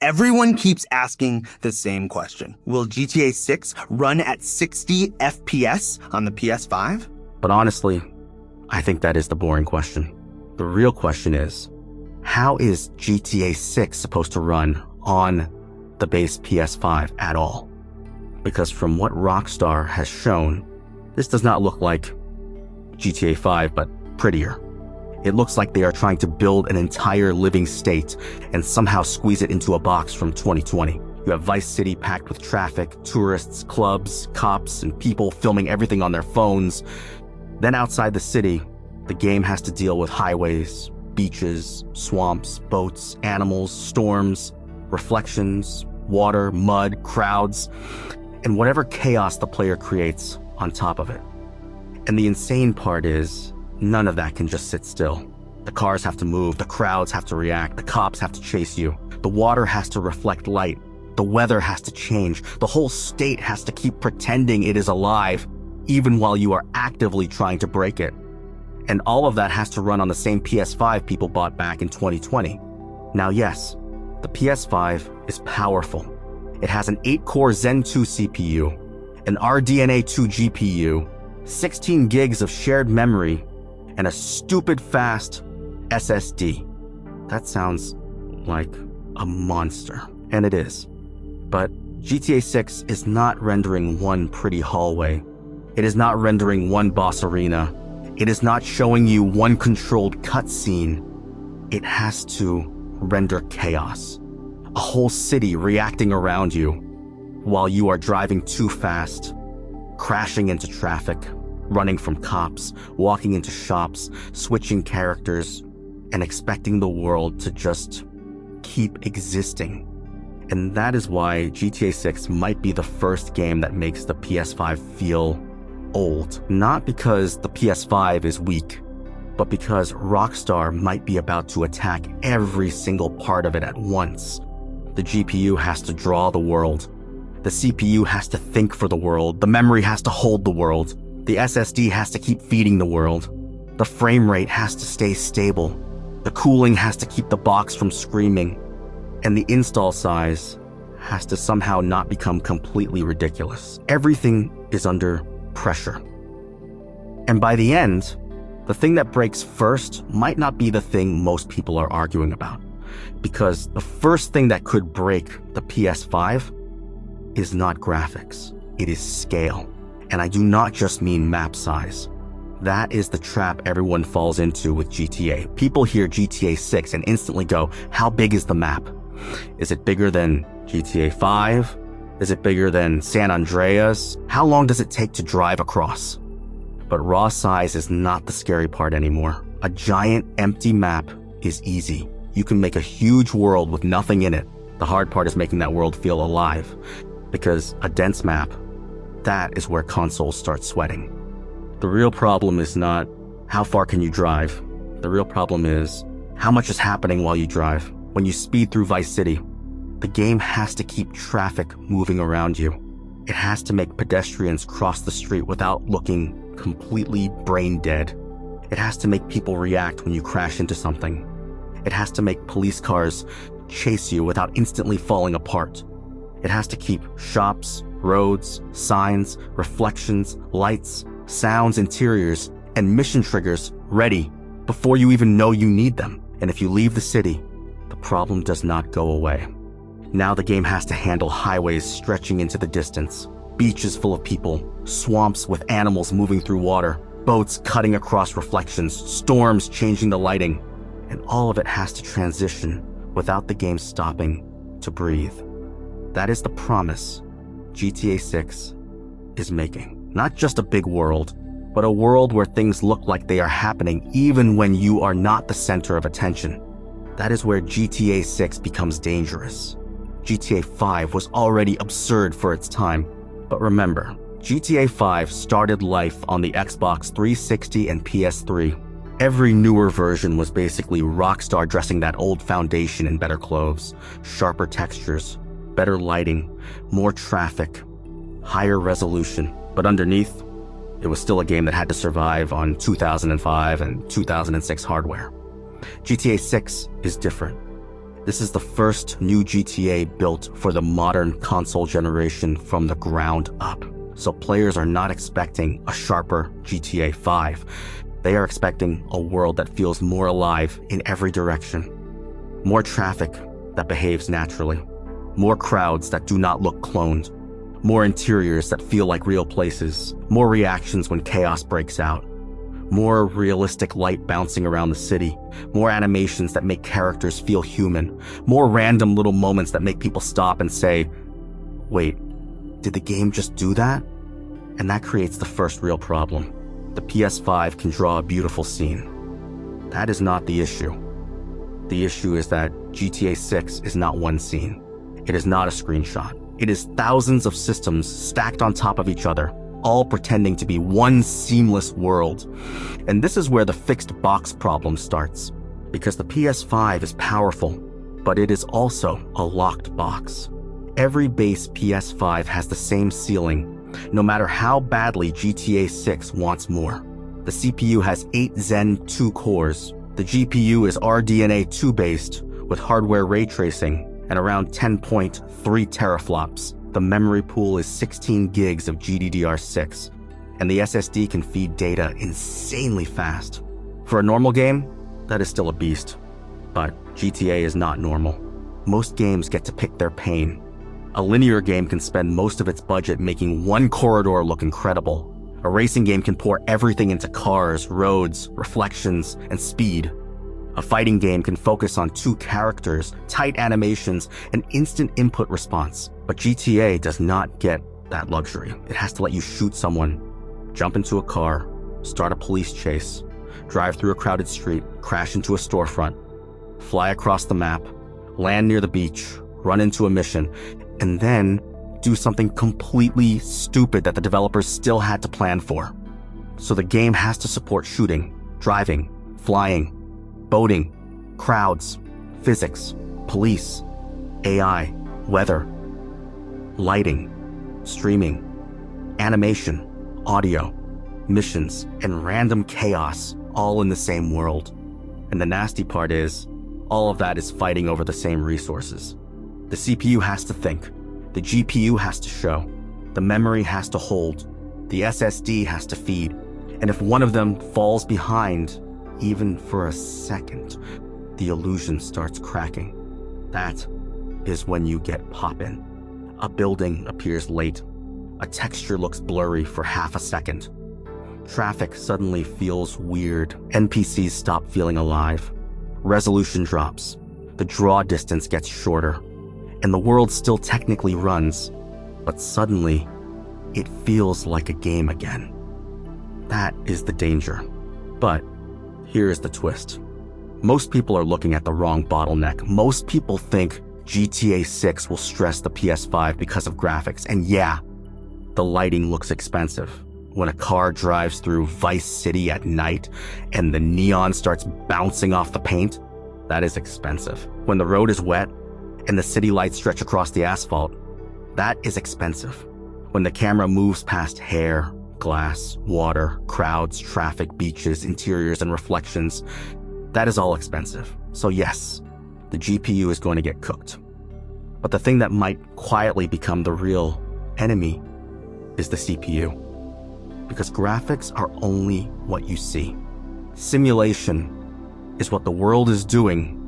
Everyone keeps asking the same question. Will GTA 6 run at 60 FPS on the PS5? But honestly, I think that is the boring question. The real question is, how is GTA 6 supposed to run on the base PS5 at all? Because from what Rockstar has shown, this does not look like GTA 5, but prettier. It looks like they are trying to build an entire living state and somehow squeeze it into a box from 2020. You have Vice City packed with traffic, tourists, clubs, cops, and people filming everything on their phones. Then outside the city, the game has to deal with highways, beaches, swamps, boats, animals, storms, reflections, water, mud, crowds, and whatever chaos the player creates on top of it. And the insane part is, none of that can just sit still. The cars have to move, the crowds have to react, the cops have to chase you, the water has to reflect light, the weather has to change, the whole state has to keep pretending it is alive, even while you are actively trying to break it. And all of that has to run on the same PS5 people bought back in 2020. Now yes, the PS5 is powerful. It has an 8-core Zen 2 CPU, an RDNA 2 GPU, 16 gigs of shared memory, and a stupid fast SSD. That sounds like a monster, and it is. But GTA 6 is not rendering one pretty hallway. It is not rendering one boss arena. It is not showing you one controlled cutscene. It has to render chaos. A whole city reacting around you while you are driving too fast, crashing into traffic, running from cops, walking into shops, switching characters, and expecting the world to just keep existing. And that is why GTA 6 might be the first game that makes the PS5 feel old. Not because the PS5 is weak, but because Rockstar might be about to attack every single part of it at once. The GPU has to draw the world. The CPU has to think for the world. The memory has to hold the world. The SSD has to keep feeding the world. The frame rate has to stay stable. The cooling has to keep the box from screaming. And the install size has to somehow not become completely ridiculous. Everything is under pressure. And by the end, the thing that breaks first might not be the thing most people are arguing about. Because the first thing that could break the PS5 is not graphics, it is scale. And I do not just mean map size. That is the trap everyone falls into with GTA. People hear GTA 6 and instantly go, how big is the map? Is it bigger than GTA 5? Is it bigger than San Andreas? How long does it take to drive across? But raw size is not the scary part anymore. A giant empty map is easy. You can make a huge world with nothing in it. The hard part is making that world feel alive. Because a dense map, that is where consoles start sweating. The real problem is not how far can you drive. The real problem is how much is happening while you drive. When you speed through Vice City, the game has to keep traffic moving around you. It has to make pedestrians cross the street without looking completely brain dead. It has to make people react when you crash into something. It has to make police cars chase you without instantly falling apart. It has to keep shops, roads, signs, reflections, lights, sounds, interiors, and mission triggers ready before you even know you need them. And if you leave the city, the problem does not go away. Now the game has to handle highways stretching into the distance, beaches full of people, swamps with animals moving through water, boats cutting across reflections, storms changing the lighting, and all of it has to transition without the game stopping to breathe. That is the promise GTA 6 is making. Not just a big world, but a world where things look like they are happening even when you are not the center of attention. That is where GTA 6 becomes dangerous. GTA 5 was already absurd for its time, but remember, GTA 5 started life on the Xbox 360 and PS3. Every newer version was basically Rockstar dressing that old foundation in better clothes, sharper textures, better lighting, more traffic, higher resolution. But underneath, it was still a game that had to survive on 2005 and 2006 hardware. GTA 6 is different. This is the first new GTA built for the modern console generation from the ground up. So players are not expecting a sharper GTA 5. They are expecting a world that feels more alive in every direction. More traffic that behaves naturally. More crowds that do not look cloned. More interiors that feel like real places. More reactions when chaos breaks out. More realistic light bouncing around the city. More animations that make characters feel human. More random little moments that make people stop and say, wait, did the game just do that? And that creates the first real problem. The PS5 can draw a beautiful scene. That is not the issue. The issue is that GTA 6 is not one scene. It is not a screenshot. It is thousands of systems stacked on top of each other, all pretending to be one seamless world. And this is where the fixed box problem starts. Because the PS5 is powerful, but it is also a locked box. Every base PS5 has the same ceiling, no matter how badly GTA 6 wants more. The CPU has 8 Zen 2 cores. The GPU is RDNA 2 based, with hardware ray tracing, and around 10.3 teraflops. The memory pool is 16 gigs of GDDR6, and the SSD can feed data insanely fast. For a normal game, that is still a beast. But GTA is not normal. Most games get to pick their pain. A linear game can spend most of its budget making one corridor look incredible. A racing game can pour everything into cars, roads, reflections, and speed. A fighting game can focus on 2 characters, tight animations, and instant input response. But GTA does not get that luxury. It has to let you shoot someone, jump into a car, start a police chase, drive through a crowded street, crash into a storefront, fly across the map, land near the beach, run into a mission, and then do something completely stupid that the developers still had to plan for. So the game has to support shooting, driving, flying, boating, crowds, physics, police, AI, weather, lighting, streaming, animation, audio, missions, and random chaos all in the same world. And the nasty part is, all of that is fighting over the same resources. The CPU has to think, the GPU has to show, the memory has to hold, the SSD has to feed, and if one of them falls behind, even for a second, the illusion starts cracking. That is when you get pop-in. A building appears late. A texture looks blurry for half a second. Traffic suddenly feels weird. NPCs stop feeling alive. Resolution drops. The draw distance gets shorter. And the world still technically runs, but suddenly, it feels like a game again. That is the danger. But here is the twist. Most people are looking at the wrong bottleneck. Most people think GTA 6 will stress the PS5 because of graphics. And yeah, the lighting looks expensive. When a car drives through Vice City at night and the neon starts bouncing off the paint, that is expensive. When the road is wet and the city lights stretch across the asphalt, that is expensive. When the camera moves past hair, glass, water, crowds, traffic, beaches, interiors, and reflections, that is all expensive. So yes, the GPU is going to get cooked. But the thing that might quietly become the real enemy is the CPU. Because graphics are only what you see. Simulation is what the world is doing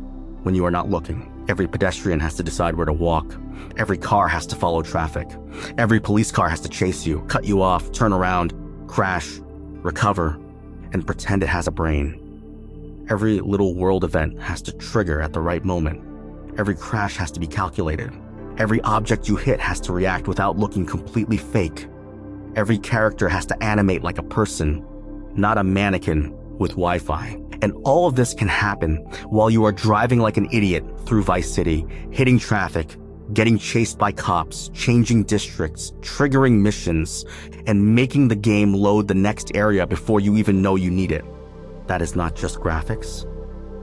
when you are not looking. Every pedestrian has to decide where to walk. Every car has to follow traffic. Every police car has to chase you, cut you off, turn around, crash, recover, and pretend it has a brain. Every little world event has to trigger at the right moment. Every crash has to be calculated. Every object you hit has to react without looking completely fake. Every character has to animate like a person, not a mannequin with Wi-Fi. And all of this can happen while you are driving like an idiot through Vice City, hitting traffic, getting chased by cops, changing districts, triggering missions, and making the game load the next area before you even know you need it. That is not just graphics.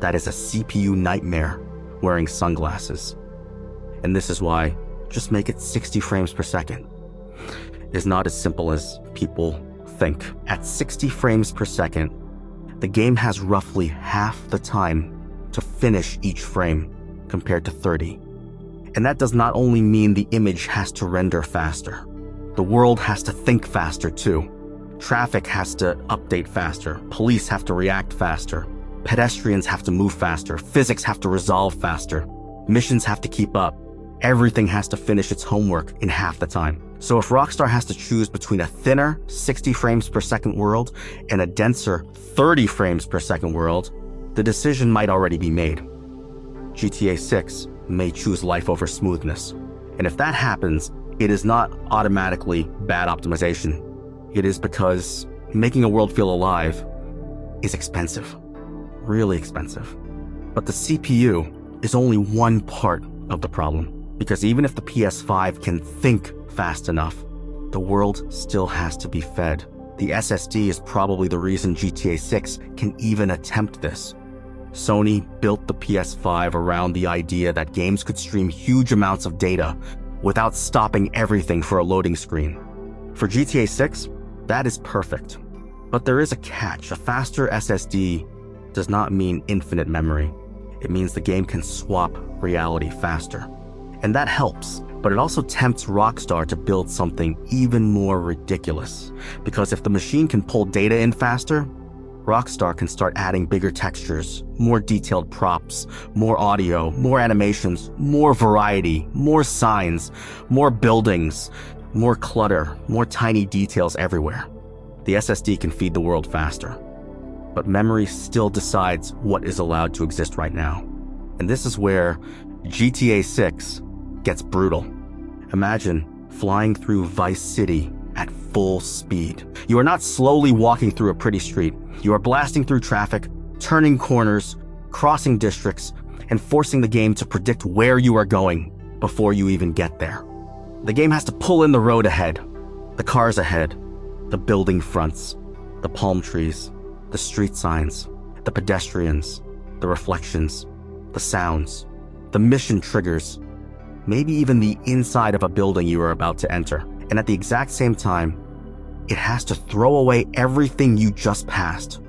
That is a CPU nightmare wearing sunglasses. And this is why just make it 60 frames per second. Is not as simple as people think. At 60 frames per second, the game has roughly half the time to finish each frame compared to 30. And that does not only mean the image has to render faster. The world has to think faster too. Traffic has to update faster. Police have to react faster. Pedestrians have to move faster. Physics have to resolve faster. Missions have to keep up. Everything has to finish its homework in half the time. So if Rockstar has to choose between a thinner 60 frames per second world and a denser 30 frames per second world, the decision might already be made. GTA 6 may choose life over smoothness. And if that happens, it is not automatically bad optimization. It is because making a world feel alive is expensive. Really expensive. But the CPU is only one part of the problem. Because even if the PS5 can think fast enough, the world still has to be fed. The SSD is probably the reason GTA 6 can even attempt this. Sony built the PS5 around the idea that games could stream huge amounts of data without stopping everything for a loading screen. For GTA 6, that is perfect. But there is a catch. A faster SSD does not mean infinite memory. It means the game can swap reality faster. And that helps, but it also tempts Rockstar to build something even more ridiculous. Because if the machine can pull data in faster, Rockstar can start adding bigger textures, more detailed props, more audio, more animations, more variety, more signs, more buildings, more clutter, more tiny details everywhere. The SSD can feed the world faster. But memory still decides what is allowed to exist right now. And this is where GTA 6 gets brutal. Imagine flying through Vice City at full speed. You are not slowly walking through a pretty street. You are blasting through traffic, turning corners, crossing districts, and forcing the game to predict where you are going before you even get there. The game has to pull in the road ahead, the cars ahead, the building fronts, the palm trees, the street signs, the pedestrians, the reflections, the sounds, the mission triggers, maybe even the inside of a building you are about to enter. And at the exact same time, it has to throw away everything you just passed.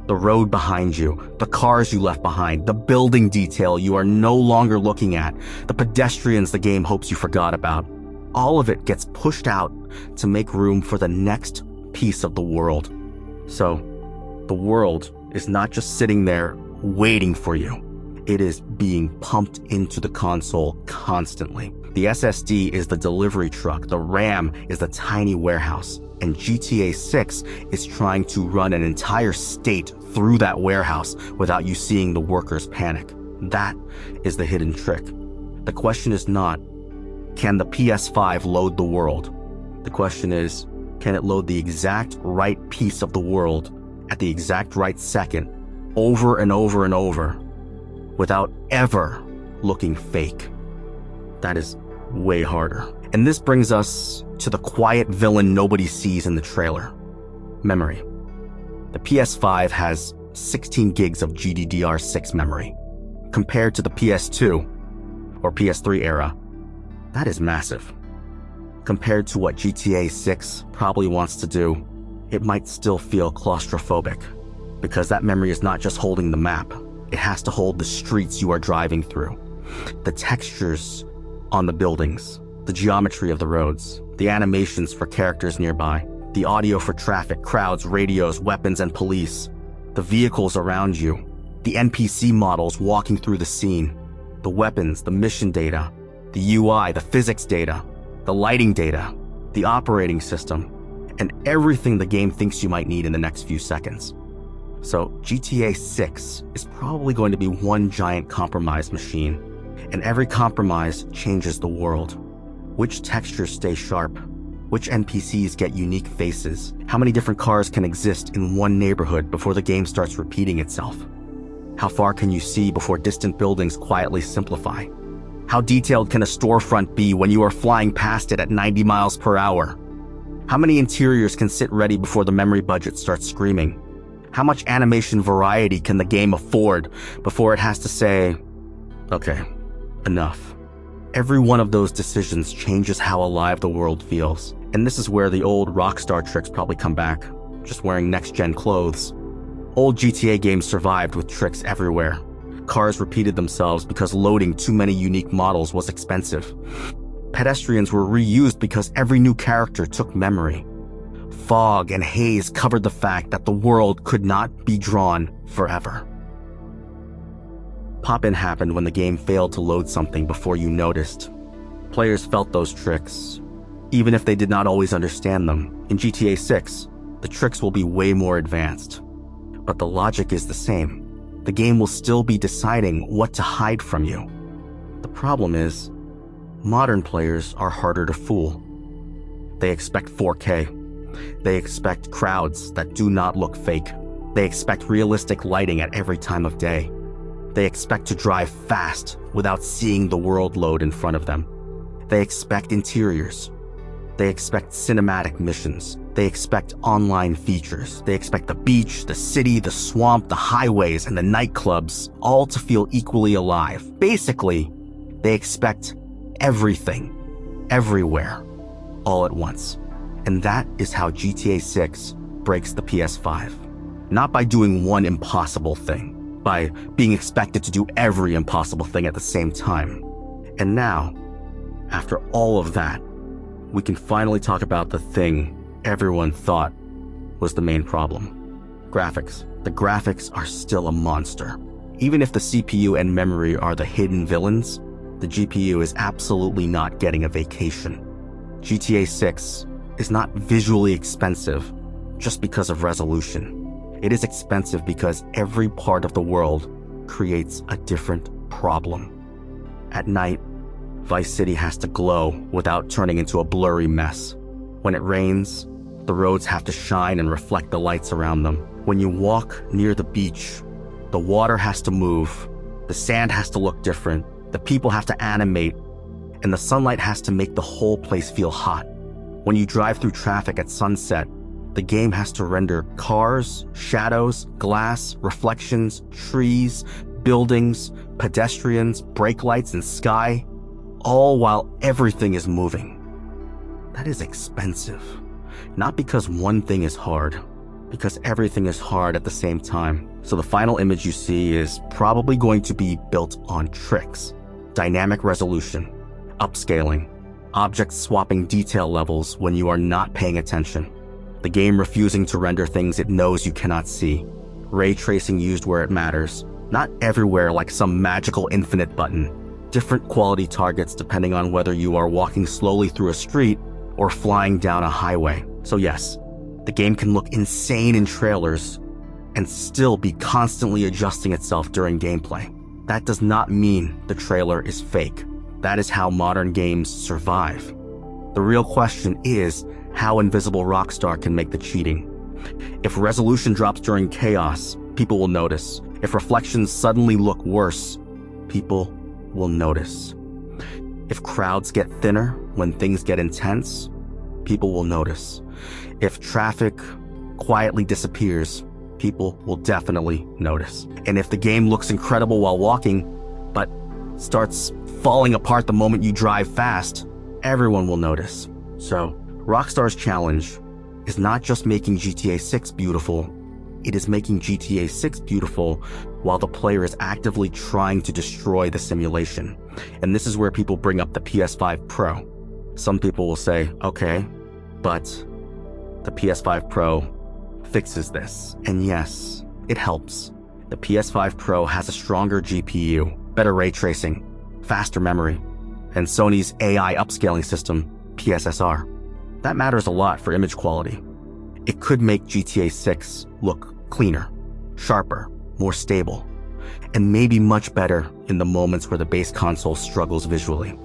The road behind you, the cars you left behind, the building detail you are no longer looking at, the pedestrians the game hopes you forgot about. All of it gets pushed out to make room for the next piece of the world. So, the world is not just sitting there waiting for you. It is being pumped into the console constantly. The SSD is the delivery truck, the RAM is the tiny warehouse, and GTA 6 is trying to run an entire state through that warehouse without you seeing the workers panic. That is the hidden trick. The question is not, can the PS5 load the world? The question is, can it load the exact right piece of the world at the exact right second, over and over and over, without ever looking fake? That is way harder. And this brings us to the quiet villain nobody sees in the trailer: memory. The PS5 has 16 gigs of GDDR6 memory. Compared to the PS2 or PS3 era, that is massive. Compared to what GTA 6 probably wants to do, it might still feel claustrophobic, because that memory is not just holding the map. It has to hold the streets you are driving through, the textures on the buildings, the geometry of the roads, the animations for characters nearby, the audio for traffic, crowds, radios, weapons, and police, the vehicles around you, the NPC models walking through the scene, the weapons, the mission data, the UI, the physics data, the lighting data, the operating system, and everything the game thinks you might need in the next few seconds. So GTA 6 is probably going to be one giant compromise machine, and every compromise changes the world. Which textures stay sharp? Which NPCs get unique faces? How many different cars can exist in one neighborhood before the game starts repeating itself? How far can you see before distant buildings quietly simplify? How detailed can a storefront be when you are flying past it at 90 miles per hour? How many interiors can sit ready before the memory budget starts screaming? How much animation variety can the game afford before it has to say, okay, enough? Every one of those decisions changes how alive the world feels. And this is where the old Rockstar tricks probably come back, just wearing next-gen clothes. Old GTA games survived with tricks everywhere. cars repeated themselves because loading too many unique models was expensive. Pedestrians were reused because every new character took memory. Fog and haze covered the fact that the world could not be drawn forever. Pop-in happened when the game failed to load something before you noticed. Players felt those tricks, even if they did not always understand them. In GTA 6, the tricks will be way more advanced. But the logic is the same. The game will still be deciding what to hide from you. The problem is, modern players are harder to fool. They expect 4K. They expect crowds that do not look fake. They expect realistic lighting at every time of day. They expect to drive fast without seeing the world load in front of them. They expect interiors. They expect cinematic missions. They expect online features. They expect the beach, the city, the swamp, the highways, and the nightclubs all to feel equally alive. Basically, they expect everything, everywhere, all at once. And that is how GTA 6 breaks the PS5. Not by doing one impossible thing, by being expected to do every impossible thing at the same time. And now, after all of that, we can finally talk about the thing everyone thought was the main problem. Graphics. The graphics are still a monster. Even if the CPU and memory are the hidden villains, the GPU is absolutely not getting a vacation. GTA 6 is not visually expensive just because of resolution. It is expensive because every part of the world creates a different problem. At night, Vice City has to glow without turning into a blurry mess. When it rains, the roads have to shine and reflect the lights around them. When you walk near the beach, the water has to move, the sand has to look different, the people have to animate, and the sunlight has to make the whole place feel hot. When you drive through traffic at sunset, the game has to render cars, shadows, glass, reflections, trees, buildings, pedestrians, brake lights, and sky, all while everything is moving. That is expensive. Not because one thing is hard, because everything is hard at the same time. So the final image you see is probably going to be built on tricks, dynamic resolution, upscaling, object swapping detail levels when you are not paying attention, the game refusing to render things it knows you cannot see, ray tracing used where it matters, not everywhere like some magical infinite button, different quality targets depending on whether you are walking slowly through a street or flying down a highway. So yes, the game can look insane in trailers and still be constantly adjusting itself during gameplay. That does not mean the trailer is fake. That is how modern games survive. The real question is how invisible Rockstar can make the cheating. If resolution drops during chaos, people will notice. If reflections suddenly look worse, people will notice. If crowds get thinner when things get intense, people will notice. If traffic quietly disappears, people will definitely notice. And if the game looks incredible while walking, but starts falling apart the moment you drive fast, everyone will notice. So, Rockstar's challenge is not just making GTA 6 beautiful, it is making GTA 6 beautiful while the player is actively trying to destroy the simulation. And this is where people bring up the PS5 Pro. Some people will say, okay, but the PS5 Pro fixes this. And yes, it helps. The PS5 Pro has a stronger GPU, better ray tracing, faster memory, and Sony's AI upscaling system, PSSR. That matters a lot for image quality. It could make GTA 6 look cleaner, sharper, more stable, and maybe much better in the moments where the base console struggles visually.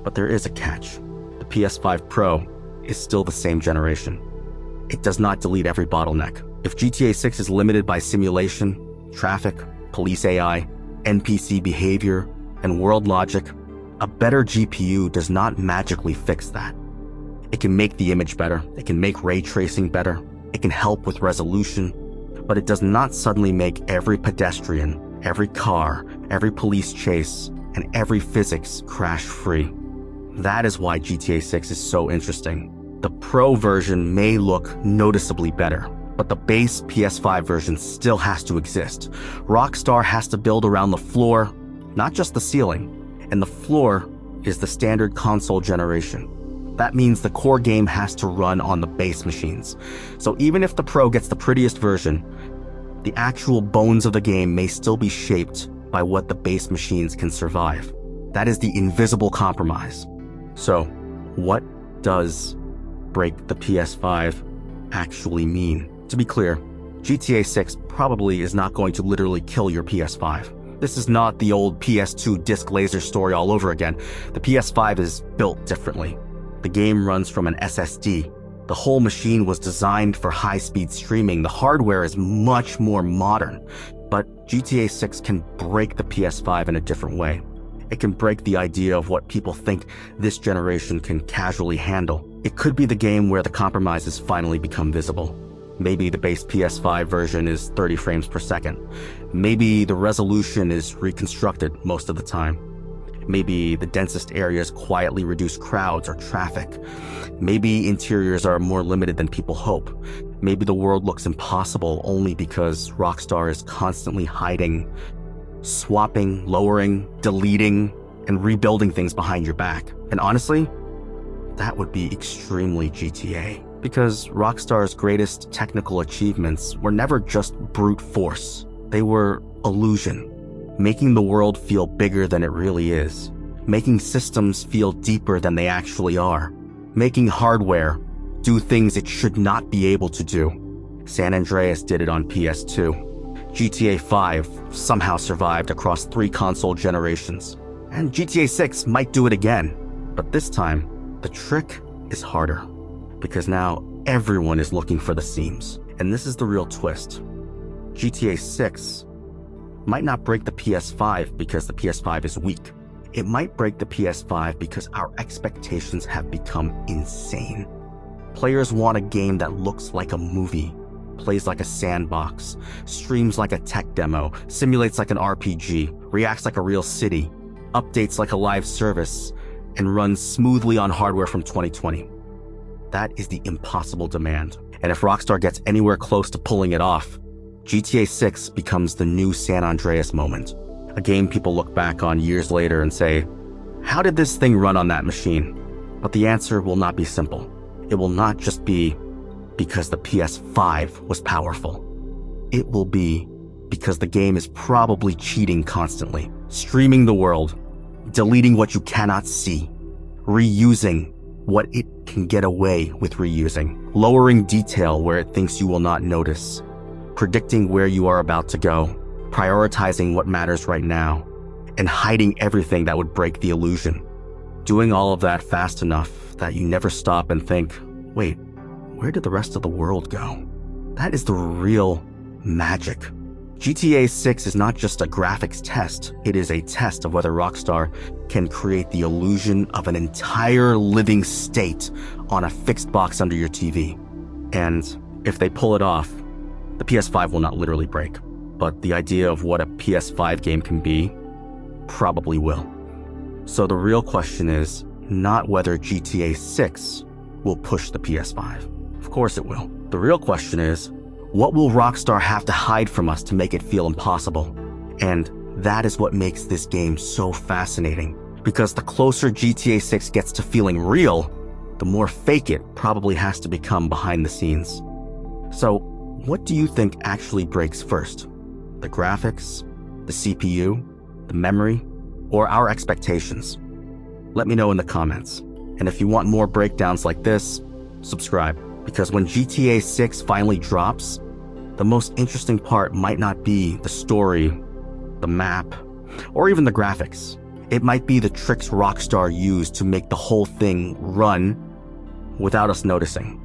But there is a catch. The PS5 Pro is still the same generation. It does not delete every bottleneck. If GTA 6 is limited by simulation, traffic, police AI, NPC behavior, and world logic, a better GPU does not magically fix that. It can make the image better, it can make ray tracing better, it can help with resolution, but it does not suddenly make every pedestrian, every car, every police chase, and every physics crash-free. That is why GTA 6 is so interesting. The Pro version may look noticeably better, But the base PS5 version still has to exist. Rockstar has to build around the floor, not just the ceiling. And the floor is the standard console generation. That means the core game has to run on the base machines. So even if the Pro gets the prettiest version, the actual bones of the game may still be shaped by what the base machines can survive. That is the invisible compromise. So, what does break the PS5 actually mean? To be clear, GTA 6 probably is not going to literally kill your PS5. This is not the old PS2 disc laser story all over again. The PS5 is built differently. The game runs from an SSD. The whole machine was designed for high-speed streaming. The hardware is much more modern. But GTA 6 can break the PS5 in a different way. It can break the idea of what people think this generation can casually handle. It could be the game where the compromises finally become visible. Maybe the base PS5 version is 30 frames per second. Maybe the resolution is reconstructed most of the time. Maybe the densest areas quietly reduce crowds or traffic. Maybe interiors are more limited than people hope. Maybe the world looks impossible only because Rockstar is constantly hiding, swapping, lowering, deleting, and rebuilding things behind your back. And honestly, that would be extremely GTA. Because Rockstar's greatest technical achievements were never just brute force. They were illusion. Making the world feel bigger than it really is. Making systems feel deeper than they actually are. Making hardware do things it should not be able to do. San Andreas did it on PS2. GTA 5 somehow survived across 3 console generations. And GTA 6 might do it again. But this time, the trick is harder. Because now everyone is looking for the seams. And this is the real twist. GTA 6 might not break the PS5 because the PS5 is weak. It might break the PS5 because our expectations have become insane. Players want a game that looks like a movie, plays like a sandbox, streams like a tech demo, simulates like an RPG, reacts like a real city, updates like a live service, and runs smoothly on hardware from 2020. That is the impossible demand. And if Rockstar gets anywhere close to pulling it off, GTA 6 becomes the new San Andreas moment. A game people look back on years later and say, how did this thing run on that machine? But the answer will not be simple. It will not just be because the PS5 was powerful. It will be because the game is probably cheating constantly, streaming the world, deleting what you cannot see, reusing what it can get away with reusing, lowering detail where it thinks you will not notice, predicting where you are about to go, prioritizing what matters right now, and hiding everything that would break the illusion. Doing all of that fast enough that you never stop and think, wait, where did the rest of the world go? That is the real magic. GTA 6 is not just a graphics test, it is a test of whether Rockstar can create the illusion of an entire living state on a fixed box under your TV. And if they pull it off, the PS5 will not literally break, but the idea of what a PS5 game can be probably will. So the real question is not whether GTA 6 will push the PS5. Of course it will. The real question is, what will Rockstar have to hide from us to make it feel impossible? And that is what makes this game so fascinating. Because the closer GTA 6 gets to feeling real, the more fake it probably has to become behind the scenes. So, what do you think actually breaks first? The graphics, the CPU, the memory, or our expectations? Let me know in the comments. And if you want more breakdowns like this, subscribe. Because when GTA 6 finally drops, the most interesting part might not be the story, the map, or even the graphics. It might be the tricks Rockstar used to make the whole thing run without us noticing.